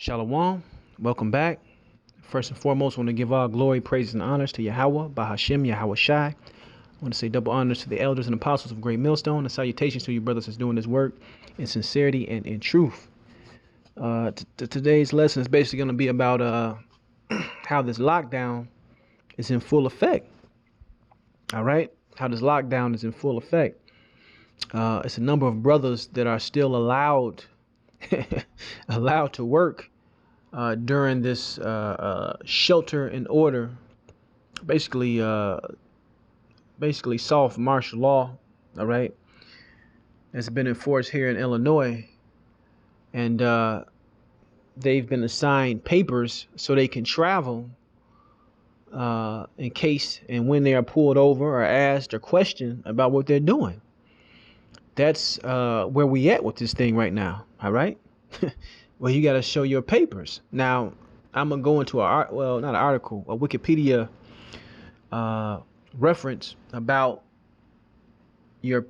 Shalom. Welcome back. First and foremost, I want to give all glory, praise, and honors to Yahweh, Bahashem, Yahweh Shai. I want to say double honors to the elders and apostles of Great Millstone, and salutations to you brothers that's doing this work in sincerity and in truth. Today's lesson is basically going to be about how this lockdown is in full effect. All right? How this lockdown is in full effect. It's a number of brothers that are still allowed allowed to work during this shelter in order, basically soft martial law. All right, it's been enforced here in Illinois, and they've been assigned papers so they can travel in case and when they are pulled over or asked or questioned about what they're doing. That's where we at with this thing right now. All right. Well, you got to show your papers. Now, I'm going to go into not an article, a Wikipedia reference about your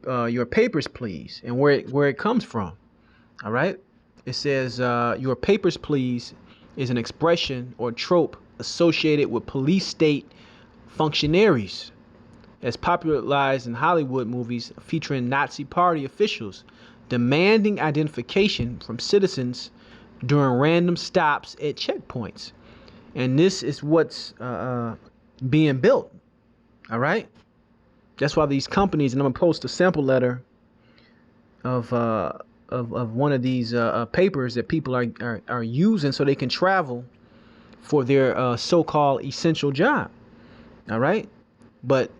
papers, please, and where it comes from. All right. It says your papers, please, is an expression or trope associated with police state functionaries, as popularized in Hollywood movies featuring Nazi party officials demanding identification from citizens during random stops at checkpoints. And this is what's being built. All right. That's why these companies, and I'm gonna post a sample letter of one of these papers that people are using so they can travel for their so-called essential job. All right. But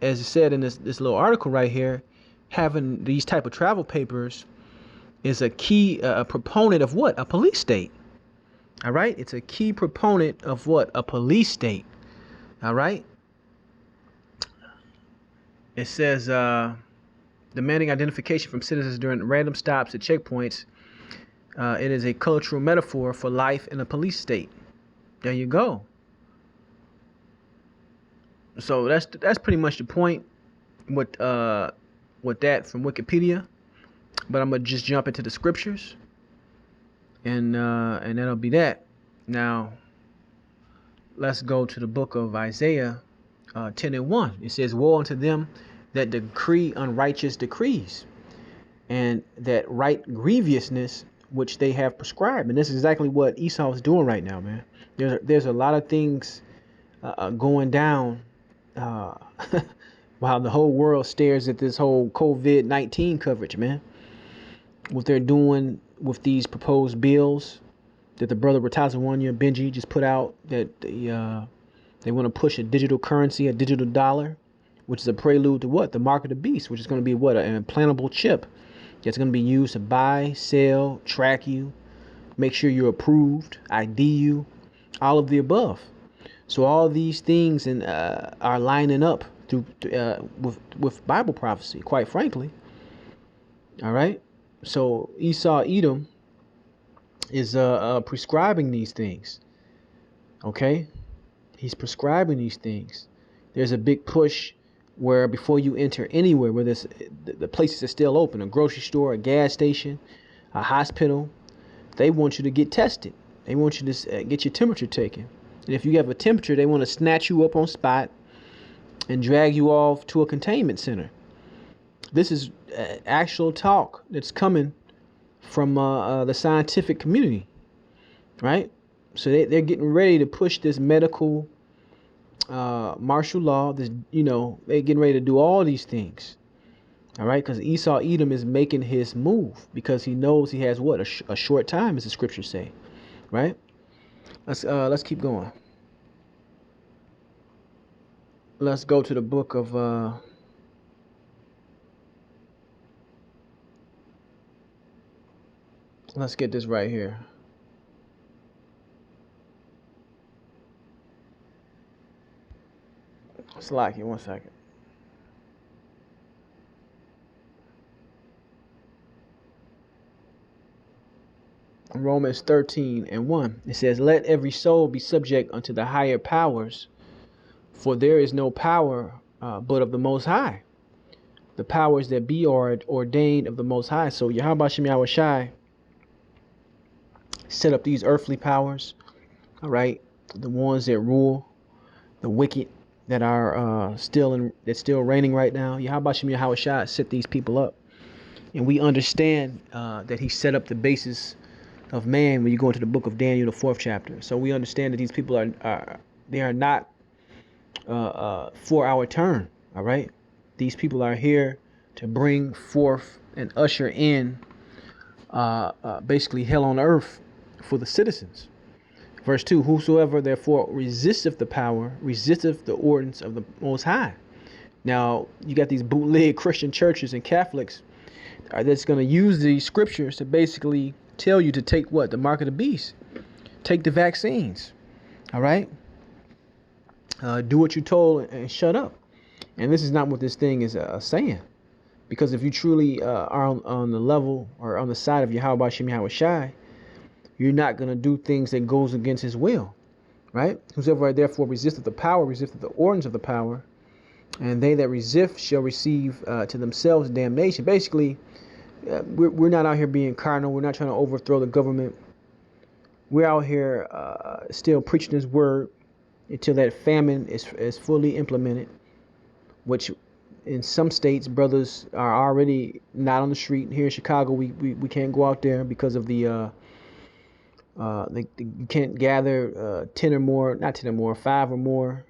as it said in this little article right here, having these type of travel papers is a key proponent of what? A police state. All right. It's a key proponent of what? A police state. All right. It says demanding identification from citizens during random stops at checkpoints. It is a cultural metaphor for life in a police state. There you go. So that's pretty much the point with that from Wikipedia. But I'm gonna just jump into the scriptures, and that'll be that. Now, let's go to the book of Isaiah 10:1. It says, "Woe unto them that decree unrighteous decrees, and that write grievousness which they have prescribed." And this is exactly what Esau is doing right now, man. There's a lot of things going down while the whole world stares at this whole COVID-19 coverage, man. What they're doing with these proposed bills that the brother Ratazawanya Benji just put out, that they want to push a digital currency, a digital dollar, which is a prelude to what? The mark of the beast, which is going to be what? An implantable chip that's going to be used to buy, sell, track you, make sure you're approved, ID you, all of the above. So all these things are lining up through with Bible prophecy, quite frankly. All right. So Esau Edom is prescribing these things. Okay. He's prescribing these things. There's a big push where before you enter anywhere, where the places are still open, a grocery store, a gas station, a hospital, they want you to get tested. They want you to get your temperature taken. And if you have a temperature, they want to snatch you up on spot and drag you off to a containment center. This is actual talk that's coming from the scientific community, right? So they're getting ready to push this medical martial law. This, they're getting ready to do all these things, all right? Because Esau Edom is making his move because he knows he has what? A short time, as the scriptures say, right? Let's keep going. Let's go to the book of let's get this right here. Slack you 1 second. Romans 13:1. It says, "Let every soul be subject unto the higher powers, for there is no power but of the Most High. The powers that be are ordained of the Most High." So Yahweh Shem Yahweh Shai set up these earthly powers, all right, the ones that rule, the wicked that are still reigning right now. Yahweh Shem Yahweh Shai set these people up, and we understand that He set up the basis of man when you go into the book of Daniel, the 4th chapter. So we understand that these people are not for our turn. All right, these people are here to bring forth and usher in basically hell on earth for the citizens. Verse 2, whosoever therefore resisteth the power, resisteth the ordinance of the Most High. Now, you got these bootleg Christian churches and Catholics that's going to use these scriptures to basically tell you to take what? The mark of the beast. Take the vaccines. All right? Do what you're told and shut up. And this is not what this thing is saying. Because if you truly are on the level or on the side of Yahweh Shem Yahweh Shai, you're not going to do things that goes against his will, right? Whosoever therefore resisteth the power, resisteth the ordinance of the power, and they that resist shall receive to themselves damnation. Basically, we're not out here being carnal. We're not trying to overthrow the government. We're out here still preaching his word until that famine is fully implemented, which in some states, brothers are already not on the street. Here in Chicago, we can't go out there because of the you can't gather 10 or more, not 10 or more, 5 or more,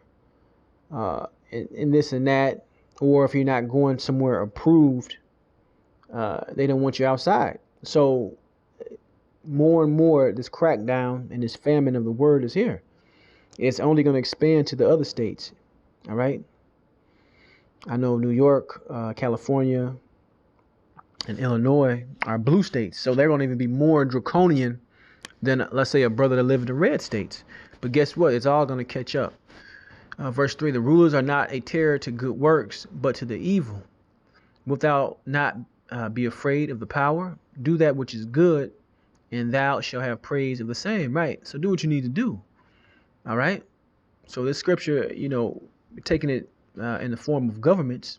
in this and that. Or if you're not going somewhere approved, they don't want you outside. So more and more, this crackdown and this famine of the word is here. It's only going to expand to the other states. All right. I know New York, California, and Illinois are blue states. So they're going to even be more draconian than, let's say, a brother that lived in the red states. But guess what? It's all going to catch up. Verse 3, the rulers are not a terror to good works, but to the evil. Without not be afraid of the power, do that which is good, and thou shalt have praise of the same. Right? So do what you need to do. All right? So this scripture, taking it in the form of governments,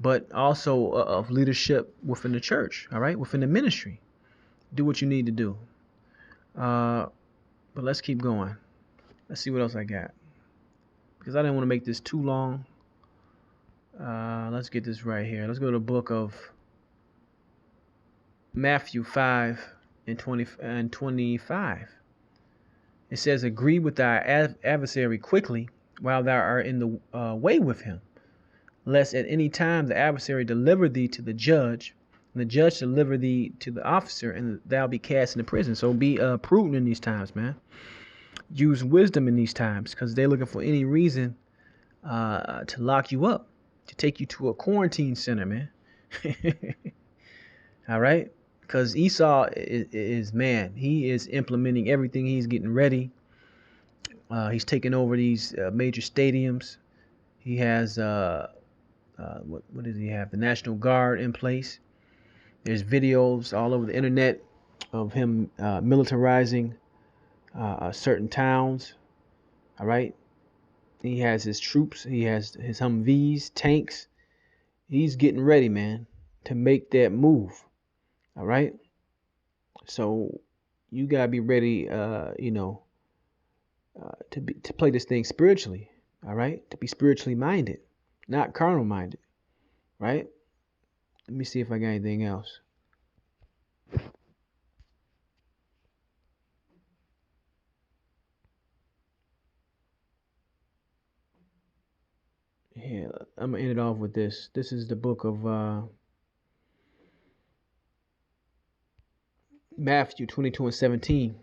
but also of leadership within the church. All right? Within the ministry. Do what you need to do. But let's keep going. Let's see what else I got. Because I didn't want to make this too long. Let's get this right here. Let's go to the book of Matthew 5 and 25. It says, agree with thy adversary quickly while thou art in the way with him, lest at any time the adversary deliver thee to the judge, and the judge deliver thee to the officer, and thou be cast into prison. So be prudent in these times, man. Use wisdom in these times, because they're looking for any reason to lock you up, to take you to a quarantine center, man. All right? Because Esau is man. He is implementing everything. He's getting ready. He's taking over these major stadiums. He has, what does he have? The National Guard in place. There's videos all over the internet of him militarizing certain towns. All right. He has his troops. He has his Humvees, tanks. He's getting ready, man, to make that move. All right. So you gotta be ready, to play this thing spiritually. All right. To be spiritually minded, not carnal minded. Right. Let me see if I got anything else. Yeah, I'm gonna end it off with this. This is the book of Matthew 22 and 17.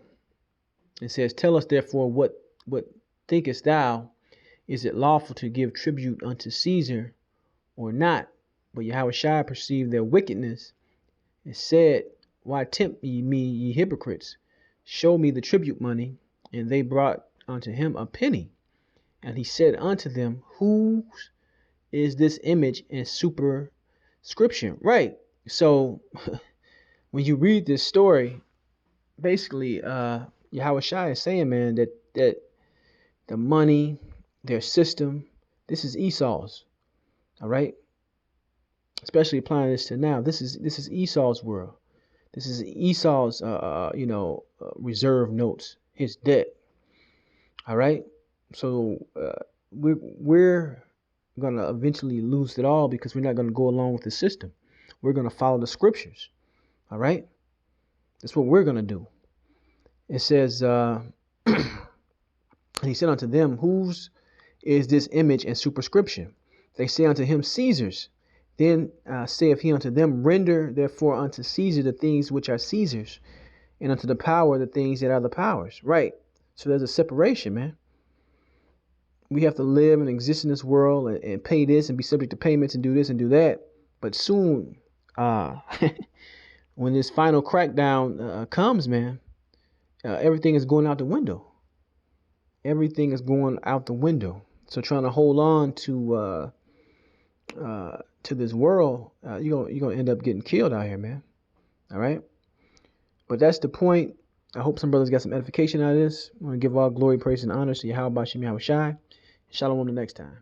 It says, tell us therefore what thinkest thou? Is it lawful to give tribute unto Caesar or not? But Yahweh Shai perceived their wickedness and said, why tempt ye me, ye hypocrites? Show me the tribute money. And they brought unto him a penny. And he said unto them, whose is this image and superscription? Right. So when you read this story, basically Yahweh Shai is saying, man, that the money, their system, this is Esau's. All right. Especially applying this to now. This is Esau's world. This is Esau's, reserve notes, his debt. All right. So we're gonna eventually lose it all because we're not gonna go along with the system. We're gonna follow the scriptures. All right. That's what we're gonna do. It says, and he said unto them, whose is this image and superscription? They say unto him, Caesar's. Then saith he unto them, render therefore unto Caesar the things which are Caesar's, and unto the power the things that are the powers. Right. So there's a separation, man. We have to live and exist in this world and pay this and be subject to payments and do this and do that. But soon, when this final crackdown comes, man, everything is going out the window. Everything is going out the window. So trying to hold on to this world, you're gonna end up getting killed out here, man. All right. But that's the point. I hope some brothers got some edification out of this. I want to give all glory, praise, and honor to Yahweh Bashem Yahweh Shai. Shalom the next time.